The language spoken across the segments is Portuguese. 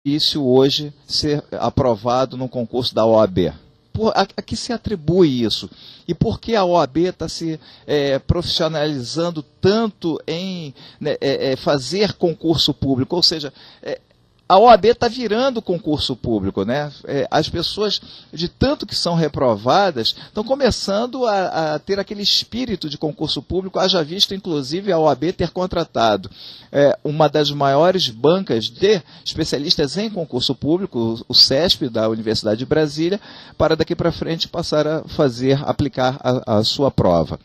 difícil hoje ser aprovado no concurso da OAB? A que se atribui isso? E por que a OAB está se profissionalizando tanto em fazer concurso público? Ou seja, a OAB está virando concurso público, né? As pessoas, de tanto que são reprovadas, estão começando a ter aquele espírito de concurso público, haja visto, inclusive, a OAB ter contratado uma das maiores bancas de especialistas em concurso público, o CESP, da Universidade de Brasília, para daqui para frente passar a aplicar a sua prova.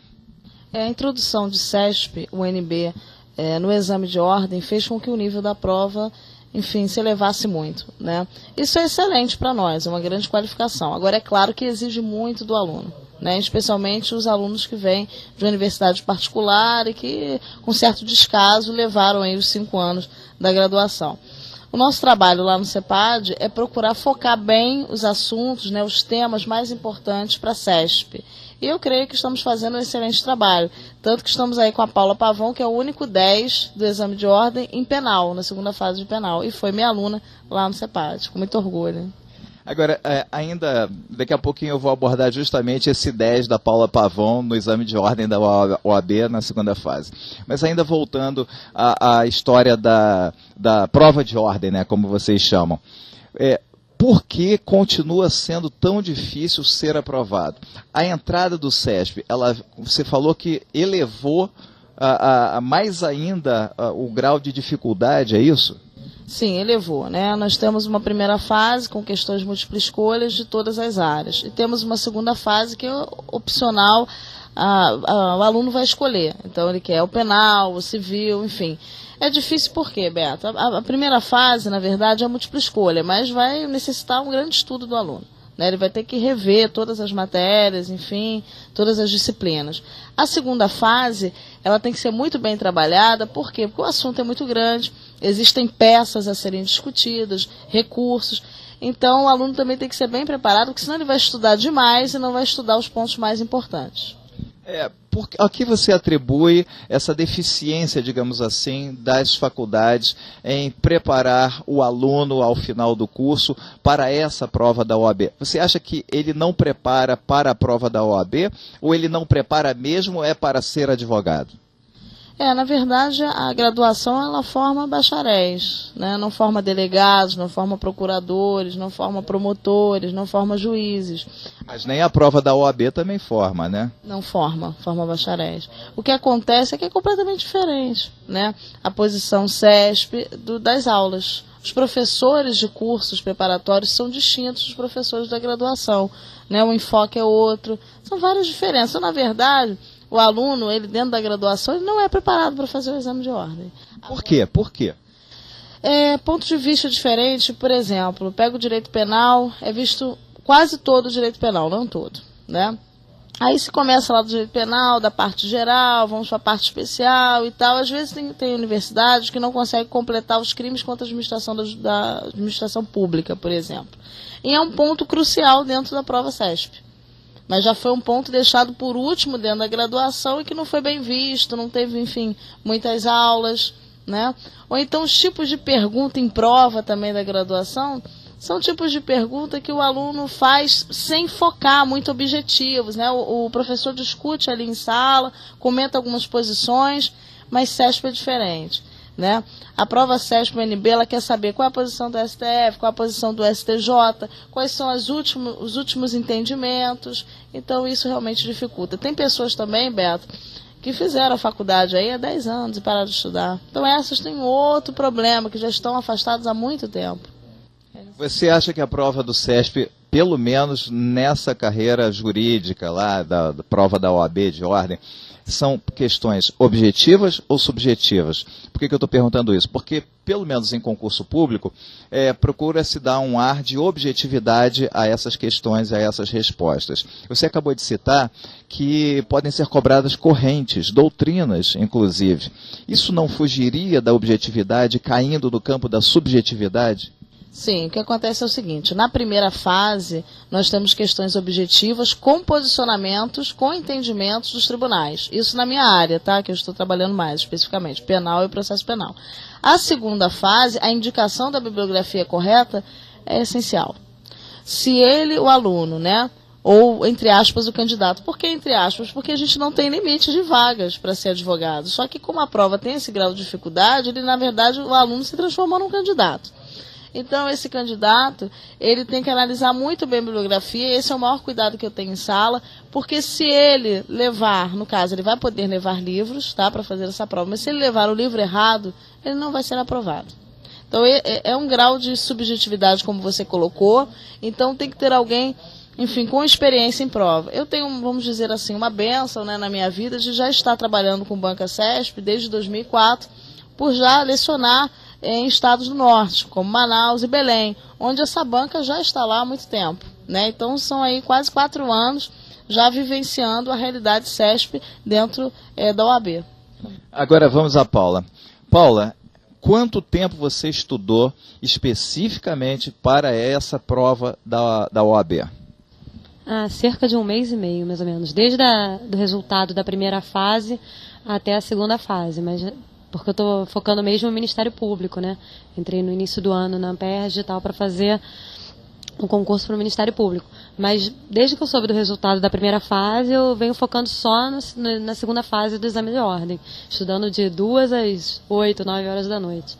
A introdução de CESP, UNB, no exame de ordem, fez com que o nível da prova, enfim, se elevasse muito, né? Isso é excelente para nós, é uma grande qualificação. Agora, é claro que exige muito do aluno, né? Especialmente os alunos que vêm de universidade particular e que, com certo descaso, levaram aí os 5 anos da graduação. O nosso trabalho lá no CEPAD é procurar focar bem os assuntos, né, os temas mais importantes para a CESP. E eu creio que estamos fazendo um excelente trabalho. Tanto que estamos aí com a Paula Pavão, que é o único 10 do exame de ordem em penal, na segunda fase de penal. E foi minha aluna lá no CEPAD, com muito orgulho. Agora, ainda, daqui a pouquinho eu vou abordar justamente esse 10 da Paula Pavão no exame de ordem da OAB na segunda fase. Mas ainda voltando à história da prova de ordem, né, como vocês chamam. Por que continua sendo tão difícil ser aprovado? A entrada do CESP, você falou que elevou mais ainda o grau de dificuldade, é isso? Sim, elevou, né? Nós temos uma primeira fase com questões múltiplas escolhas de todas as áreas. E temos uma segunda fase que é opcional, o aluno vai escolher. Então ele quer o penal, o civil, enfim. É difícil por quê, Beto? A primeira fase, na verdade, é a múltipla escolha, mas vai necessitar um grande estudo do aluno, né? Ele vai ter que rever todas as matérias, enfim, todas as disciplinas. A segunda fase, ela tem que ser muito bem trabalhada, por quê? Porque o assunto é muito grande, existem peças a serem discutidas, recursos, então o aluno também tem que ser bem preparado, porque senão ele vai estudar demais e não vai estudar os pontos mais importantes. A que você atribui essa deficiência, digamos assim, das faculdades em preparar o aluno ao final do curso para essa prova da OAB? Você acha que ele não prepara para a prova da OAB ou ele não prepara mesmo para ser advogado? Na verdade, a graduação ela forma bacharéis, né? Não forma delegados, não forma procuradores, não forma promotores, não forma juízes. Mas nem a prova da OAB também forma, né? Não forma bacharéis. O que acontece é que é completamente diferente, né? A posição CESP das aulas. Os professores de cursos preparatórios são distintos dos professores da graduação, né? O enfoque é outro. São várias diferenças. Então, na verdade, o aluno, ele dentro da graduação, ele não é preparado para fazer o exame de ordem. Por quê? Por quê? Ponto de vista diferente, por exemplo, pega o direito penal, é visto quase todo o direito penal, não todo, né? Aí se começa lá do direito penal, da parte geral, vamos para a parte especial e tal. Às vezes tem universidades que não conseguem completar os crimes contra a administração da administração pública, por exemplo. E é um ponto crucial dentro da prova CESP. Mas já foi um ponto deixado por último dentro da graduação e que não foi bem visto, não teve, enfim, muitas aulas, né? Ou então os tipos de pergunta em prova também da graduação são tipos de pergunta que o aluno faz sem focar, muito objetivos, né? O professor discute ali em sala, comenta algumas posições, mas CESP é diferente, né? A prova CESP-UNB, ela quer saber qual é a posição do STF, qual é a posição do STJ, quais são os últimos entendimentos, então isso realmente dificulta. Tem pessoas também, Beto, que fizeram a faculdade aí há 10 anos e pararam de estudar. Então essas têm outro problema, que já estão afastadas há muito tempo. Você acha que a prova do CESP, pelo menos nessa carreira jurídica lá, da prova da OAB de ordem, são questões objetivas ou subjetivas? Por que eu estou perguntando isso? Porque, pelo menos em concurso público, procura-se dar um ar de objetividade a essas questões, a essas respostas. Você acabou de citar que podem ser cobradas correntes, doutrinas, inclusive. Isso não fugiria da objetividade, caindo no campo da subjetividade? Sim, o que acontece é o seguinte, na primeira fase nós temos questões objetivas com posicionamentos, com entendimentos dos tribunais. Isso na minha área, tá? Que eu estou trabalhando mais especificamente, penal e processo penal. A segunda fase, a indicação da bibliografia correta é essencial. Se ele, o aluno, né? Ou, entre aspas, o candidato. Por que entre aspas? Porque a gente não tem limite de vagas para ser advogado. Só que como a prova tem esse grau de dificuldade, ele, na verdade, o aluno se transformou num candidato. Então, esse candidato, ele tem que analisar muito bem a bibliografia, esse é o maior cuidado que eu tenho em sala, porque se ele levar, no caso, ele vai poder levar livros, tá, para fazer essa prova, mas se ele levar o livro errado, ele não vai ser aprovado. Então, é um grau de subjetividade, como você colocou, então tem que ter alguém, enfim, com experiência em prova. Eu tenho, vamos dizer assim, uma bênção, né, na minha vida de já estar trabalhando com Banca CESP desde 2004, por já lecionar em estados do norte, como Manaus e Belém, onde essa banca já está lá há muito tempo, né? Então são aí quase 4 anos já vivenciando a realidade CESP dentro da OAB. Agora vamos a Paula. Paula, quanto tempo você estudou especificamente para essa prova da OAB? Cerca de 1 mês e meio, mais ou menos, desde do resultado da primeira fase até a segunda fase, mas porque eu estou focando mesmo no Ministério Público, né? Entrei no início do ano na Amperd e tal para fazer um concurso para o Ministério Público. Mas desde que eu soube do resultado da primeira fase, eu venho focando só na segunda fase do exame de ordem, estudando de 2 às 8, 9 horas da noite.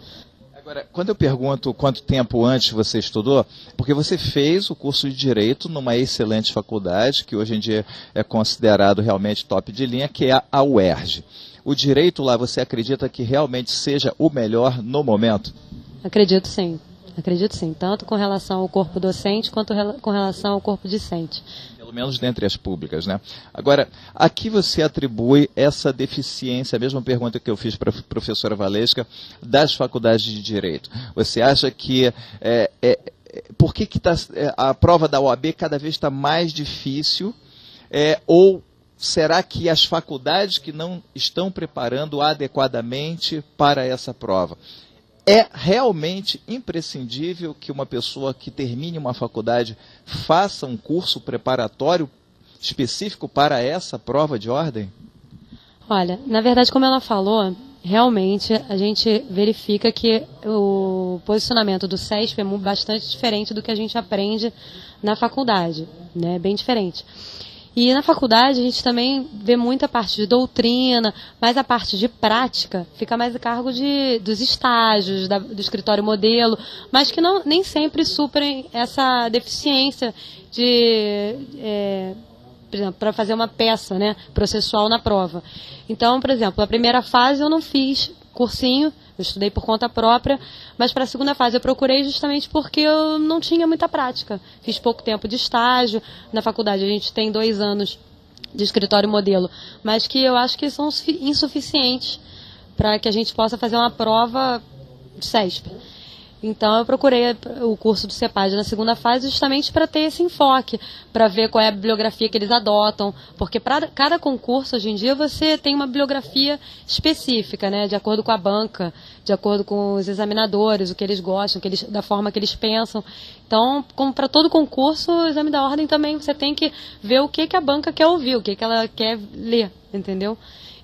Agora, quando eu pergunto quanto tempo antes você estudou, porque você fez o curso de Direito numa excelente faculdade, que hoje em dia é considerado realmente top de linha, que é a UERJ. O direito lá, você acredita que realmente seja o melhor no momento? Acredito sim, tanto com relação ao corpo docente quanto com relação ao corpo discente. Pelo menos dentre as públicas, né? Agora, a que você atribui essa deficiência, a mesma pergunta que eu fiz para a professora Valesca, das faculdades de Direito? Você acha que por que a prova da OAB cada vez está mais difícil, ou será que as faculdades que não estão preparando adequadamente para essa prova? É realmente imprescindível que uma pessoa que termine uma faculdade faça um curso preparatório específico para essa prova de ordem? Olha, na verdade, como ela falou, realmente a gente verifica que o posicionamento do CESP é bastante diferente do que a gente aprende na faculdade, né? Bem diferente. E na faculdade a gente também vê muita parte de doutrina, mas a parte de prática fica mais a cargo dos estágios, do escritório modelo, mas que nem sempre suprem essa deficiência por exemplo, para fazer uma peça, né, processual na prova. Então, por exemplo, a primeira fase eu não fiz cursinho, eu estudei por conta própria, mas para a segunda fase eu procurei justamente porque eu não tinha muita prática. Fiz pouco tempo de estágio. Na faculdade a gente tem 2 anos de escritório modelo, mas que eu acho que são insuficientes para que a gente possa fazer uma prova de CESP. Então eu procurei o curso do CEPAD na segunda fase justamente para ter esse enfoque, para ver qual é a bibliografia que eles adotam, porque para cada concurso hoje em dia você tem uma bibliografia específica, né, de acordo com a banca, de acordo com os examinadores, o que eles gostam, da forma que eles pensam. Então, como para todo concurso, o exame da ordem também você tem que ver o que a banca quer ouvir, o que ela quer ler, entendeu?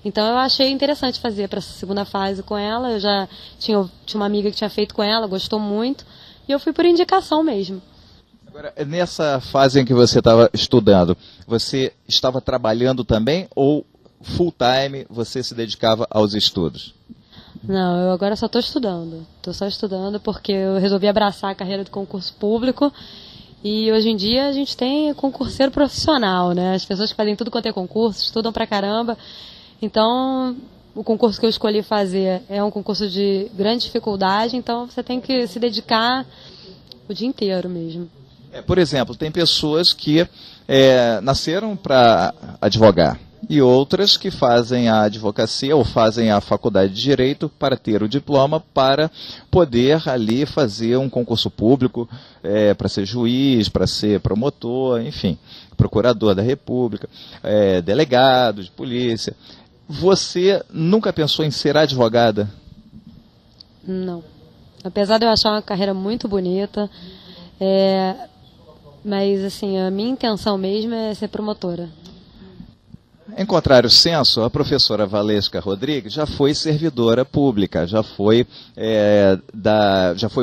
Então eu achei interessante fazer para essa segunda fase com ela. Eu já tinha uma amiga que tinha feito com ela, gostou muito, e eu fui por indicação mesmo. Agora, nessa fase em que você estava estudando, você estava trabalhando também ou full time você se dedicava aos estudos? Não, eu agora só estou estudando. Estou só estudando porque eu resolvi abraçar a carreira de concurso público. E hoje em dia a gente tem concurseiro profissional, né? As pessoas que fazem tudo quanto é concurso, estudam pra caramba. Então, o concurso que eu escolhi fazer é um concurso de grande dificuldade, então você tem que se dedicar o dia inteiro mesmo. Por exemplo, tem pessoas que nasceram para advogar e outras que fazem a advocacia ou fazem a faculdade de Direito para ter o diploma para poder ali fazer um concurso público, para ser juiz, para ser promotor, enfim, procurador da República, delegado de polícia. Você nunca pensou em ser advogada? Não. Apesar de eu achar uma carreira muito bonita, mas assim, a minha intenção mesmo é ser promotora. Em contrário senso, a professora Valesca Rodrigues já foi servidora pública, já foi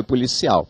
policial.